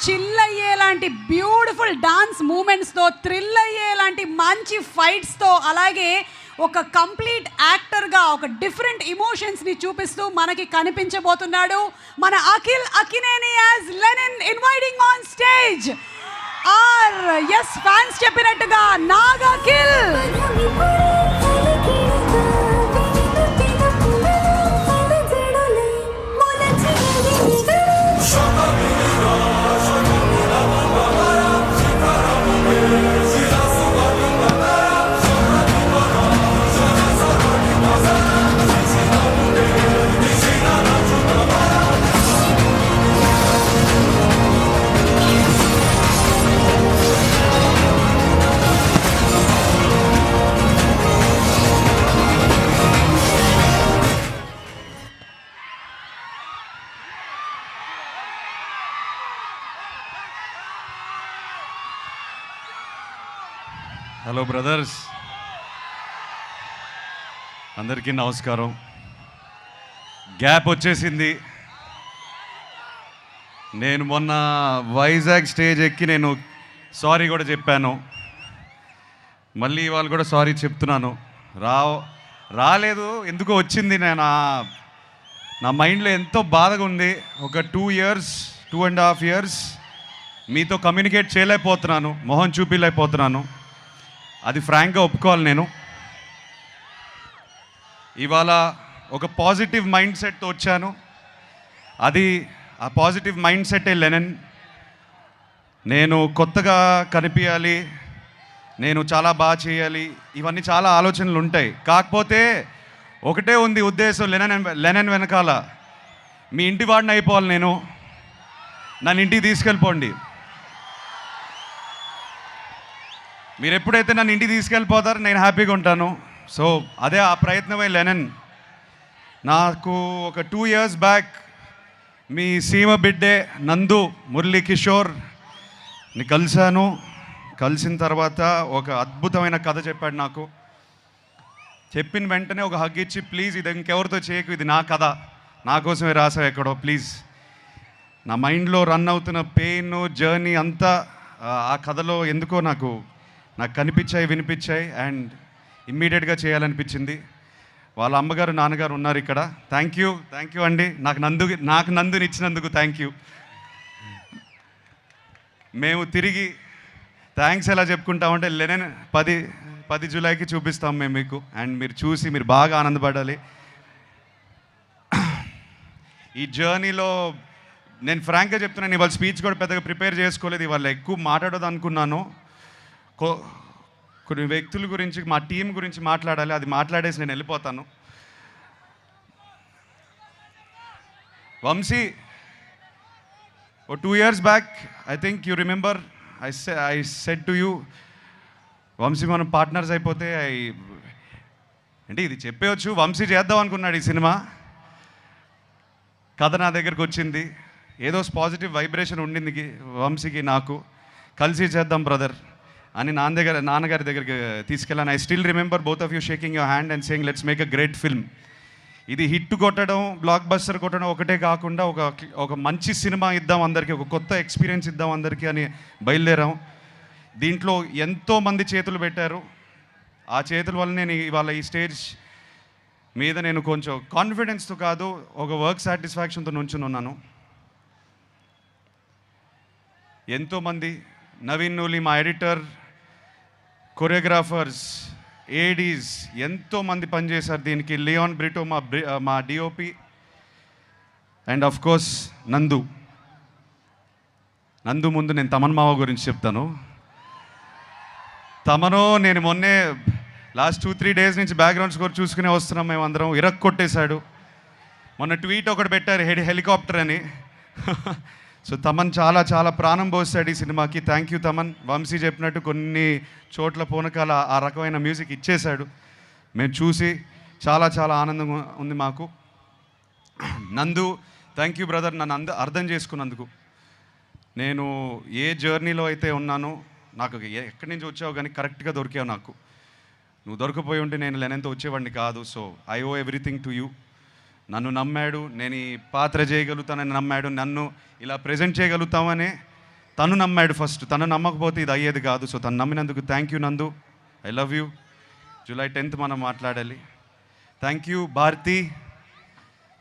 Chill అయ్యేలాంటి beautiful dance మూమెంట్స్తో, thrill అయ్యేలాంటి మంచి ఫైట్స్తో, అలాగే ఒక కంప్లీట్ యాక్టర్గా ఒక డిఫరెంట్ ఇమోషన్స్ని చూపిస్తూ మనకి కనిపించబోతున్నాడు మన Akhil Akkineni as Lenin. Inviting on stage R S fans చెప్పినట్టుగా నాగ్ అఖిల్. హలో బ్రదర్స్, అందరికీ నమస్కారం. గ్యాప్ వచ్చేసింది. నేను మొన్న వైజాగ్ స్టేజ్ ఎక్కి నేను సారీ కూడా చెప్పాను. మళ్ళీ వాళ్ళు కూడా సారీ చెప్తున్నాను. రాలేదు, ఎందుకో వచ్చింది. నేను నా మైండ్లో ఎంతో బాధగా ఉంది. ఒక 2.5 years మీతో కమ్యూనికేట్ చేయలేకపోతున్నాను, మొహం చూపించలేకపోతున్నాను. అది ఫ్రాంక్గా ఒప్పుకోవాలి. నేను ఇవాళ ఒక పాజిటివ్ మైండ్ సెట్తో వచ్చాను. ఆ పాజిటివ్ మైండ్ సెట్టే లెనిన్. నేను కొత్తగా కనిపించాలి, నేను చాలా బాగా చేయాలి, ఇవన్నీ చాలా ఆలోచనలు ఉంటాయి. కాకపోతే ఒకటే ఉంది ఉద్దేశం, లెనిన్ వెనకాల మీ ఇంటి వాడిని అయిపోవాలి. నన్ను ఇంటికి తీసుకెళ్ళిపోండి. మీరు ఎప్పుడైతే నన్ను ఇంటికి తీసుకెళ్ళిపోతారో నేను హ్యాపీగా ఉంటాను. సో అదే ఆ ప్రయత్నమే లెనిన్. నాకు ఒక 2 years బ్యాక్ మీ సీమ బిడ్డే నందు మురళీ కిషోర్ని కలిశాను. కలిసిన తర్వాత ఒక అద్భుతమైన కథ చెప్పాడు నాకు. చెప్పిన వెంటనే ఒక హగ్ ఇచ్చి, ప్లీజ్ ఇది ఇంకెవరితో చేయకు, ఇది నా కథ, నా కోసమే రాసావు ఎక్కడో, ప్లీజ్. నా మైండ్లో రన్ అవుతున్న పెయిన్ జర్నీ అంతా ఆ కథలో ఎందుకో నాకు కనిపించాయి, వినిపించాయి. అండ్ ఇమ్మీడియట్గా చేయాలనిపించింది. వాళ్ళ అమ్మగారు నాన్నగారు ఉన్నారు ఇక్కడ. థ్యాంక్ యూ అండి, నాకు నందుని ఇచ్చినందుకు థ్యాంక్ యూ. మేము తిరిగి థ్యాంక్స్ ఎలా చెప్పుకుంటామంటే లెనిన్ 10 జూలైకి చూపిస్తాం మేము మీకు. అండ్ మీరు చూసి మీరు బాగా ఆనందపడాలి. ఈ జర్నీలో నేను ఫ్రాంక్గా చెప్తున్నాను, ఇవాళ స్పీచ్ కూడా పెద్దగా ప్రిపేర్ చేసుకోలేదు. ఇవాళ ఎక్కువ మాట్లాడదు అనుకున్నాను. కొన్ని వ్యక్తుల గురించి, మా టీం గురించి మాట్లాడాలి. అది మాట్లాడేసి నేను వెళ్ళిపోతాను. వంశీ, ఓ 2 years back I think you remember I said to you, Vamshi మనం పార్ట్నర్స్ అయిపోతే అంటే ఇది చెప్పవచ్చు. వంశీ చేద్దాం అనుకున్నాడు ఈ సినిమా. కథ నా దగ్గరకు వచ్చింది. ఏదో పాజిటివ్ వైబ్రేషన్ ఉండింది వంశీకి, నాకు. కలిసి చేద్దాం బ్రదర్ అని నాన్నగారి దగ్గరికి తీసుకెళ్ళాను. I still remember both of you shaking your hand and saying let's make a great film. ఇది హిట్ కొట్టడం, బ్లాక్ బస్టర్ కొట్టడం ఒకటే కాకుండా ఒక మంచి సినిమా ఇద్దాం అందరికీ, ఒక కొత్త ఎక్స్పీరియన్స్ ఇద్దాం అందరికీ అని బయలుదేరాం. దీంట్లో ఎంతోమంది చేతులు పెట్టారు. ఆ చేతుల వల్ల నేను ఇవాళ ఈ స్టేజ్ మీద నేను కొంచెం కాన్ఫిడెన్స్తో కాదు, ఒక వర్క్ సాటిస్ఫాక్షన్తో నుంచుని ఉన్నాను. ఎంతోమంది, నవీన్ నూలి మా ఎడిటర్, కొరియోగ్రాఫర్స్, ఏడీస్ ఎంతోమంది పనిచేశారు దీనికి. లియోన్ బ్రిటో మా డిఓపి, అండ్ ఆఫ్ కోర్స్ నందు ముందు నేను తమన్ మావ గురించి చెప్తాను. నేను మొన్నే లాస్ట్ 2-3 days నుంచి బ్యాక్గ్రౌండ్ స్కోర్ చూసుకునే వస్తున్నాం మేమందరం. కొట్టేశాడు. మొన్న ట్వీట్ ఒకటి పెట్టారు, హెలికాప్టర్ అని. సో తమన్ చాలా ప్రాణం పోస్తాడు ఈ సినిమాకి. Thank you Thaman. వంశీ చెప్పినట్టు కొన్ని చోట్ల పూనకాల ఆ రకమైన మ్యూజిక్ ఇచ్చేశాడు. మేము చూసి చాలా ఆనందంగా ఉంది మాకు. నందు, థ్యాంక్ యూ బ్రదర్, నన్ను అర్థం చేసుకున్నందుకు. నేను ఏ జర్నీలో అయితే ఉన్నానో, నాకు ఎక్కడి నుంచి వచ్చావు కానీ కరెక్ట్గా దొరికావు నాకు. నువ్వు దొరకపోయి ఉంటే నేను లెనిన్తో వచ్చేవాడిని కాదు. So I owe everything to you. నన్ను నమ్మాడు, నేను ఈ పాత్ర చేయగలుగుతానని నమ్మాడు, నన్ను ఇలా ప్రజెంట్ చేయగలుగుతామని తను నమ్మాడు ఫస్ట్. తను నమ్మకపోతే ఇది అయ్యేది కాదు. సో తను నమ్మినందుకు thank you Nandu. I love you. July 10th మనం మాట్లాడాలి. Thank you Bharathi.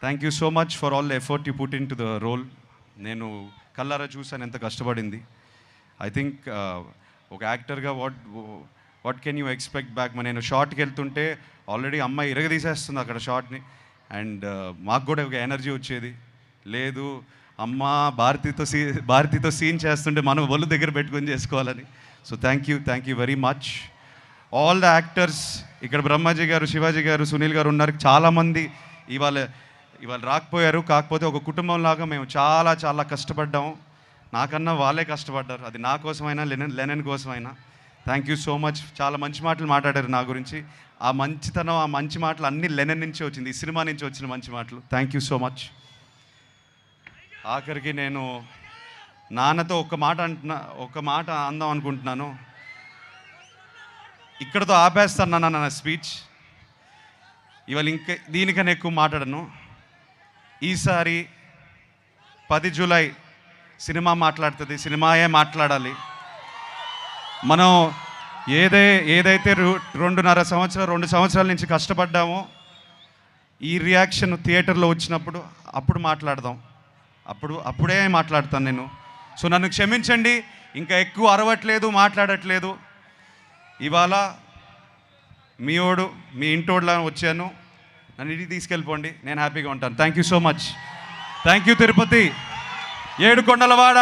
Thank you so much for all the effort you put in to the role. నేను కల్లారా చూసాను ఎంత కష్టపడింది. ఐ థింక్ ఒక యాక్టర్గా what can you expect back. నేను షార్ట్కి వెళ్తుంటే ఆల్రెడీ అమ్మాయి ఇరగదీసేస్తుంది అక్కడ షార్ట్ని. అండ్ మాకు కూడా ఒక ఎనర్జీ వచ్చేది. లేదు అమ్మ భారతితో సీన్ చేస్తుంటే మనం ఒళ్ళు దగ్గర పెట్టుకొని చేసుకోవాలని. So thank you very much all the actors. ఇక్కడ బ్రహ్మాజీ గారు, శివాజీ గారు, సునీల్ గారు ఉన్నారు. చాలామంది ఇవాళ రాకపోయారు. కాకపోతే ఒక కుటుంబంలాగా మేము చాలా చాలా కష్టపడ్డాము. నాకన్నా వాళ్ళే కష్టపడ్డారు. అది నా కోసమైనా లెనన్ కోసమైనా. Thank you so much. చాలా మంచి మాటలు మాట్లాడారు నా గురించి. ఆ మంచితనం, ఆ మంచి మాటలు అన్నీ లెనన్ నుంచి వచ్చింది, ఈ సినిమా నుంచి వచ్చిన మంచి మాటలు. Thank you so much. ఆఖరికి నేను నాన్నతో ఒక మాట అందాం అనుకుంటున్నాను. ఇక్కడతో ఆపేస్తాను నాన్న నా స్పీచ్. ఇవాళ ఇంకా దీనికన్నా ఎక్కువ మాట్లాడను. ఈసారి 10 జూలై సినిమా మాట్లాడుతుంది. సినిమాయే మాట్లాడాలి. మనం ఏదైతే 2.5 సంవత్సరాల నుంచి కష్టపడ్డామో ఈ రియాక్షన్ థియేటర్లో వచ్చినప్పుడు అప్పుడు మాట్లాడదాం. అప్పుడే మాట్లాడతాను నేను. సో నన్ను క్షమించండి, ఇంకా ఎక్కువ అరవట్లేదు, మాట్లాడట్లేదు. ఇవాళ మీ ఇంటోడ్లా వచ్చాను. నన్ను ఇంటికి తీసుకెళ్ళిపోండి, నేను హ్యాపీగా ఉంటాను. Thank you so much. Thank you Tirupati, ఏడుకొండలవాడ,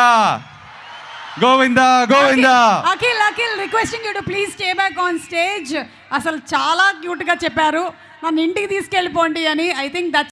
Govinda Govinda. Akhil requesting you to please stay back on stage. అసలు చాలా క్యూట్గా చెప్పారు, నన్ను ఇంటికి తీసుకెళ్ళిపోండి అని. I think that's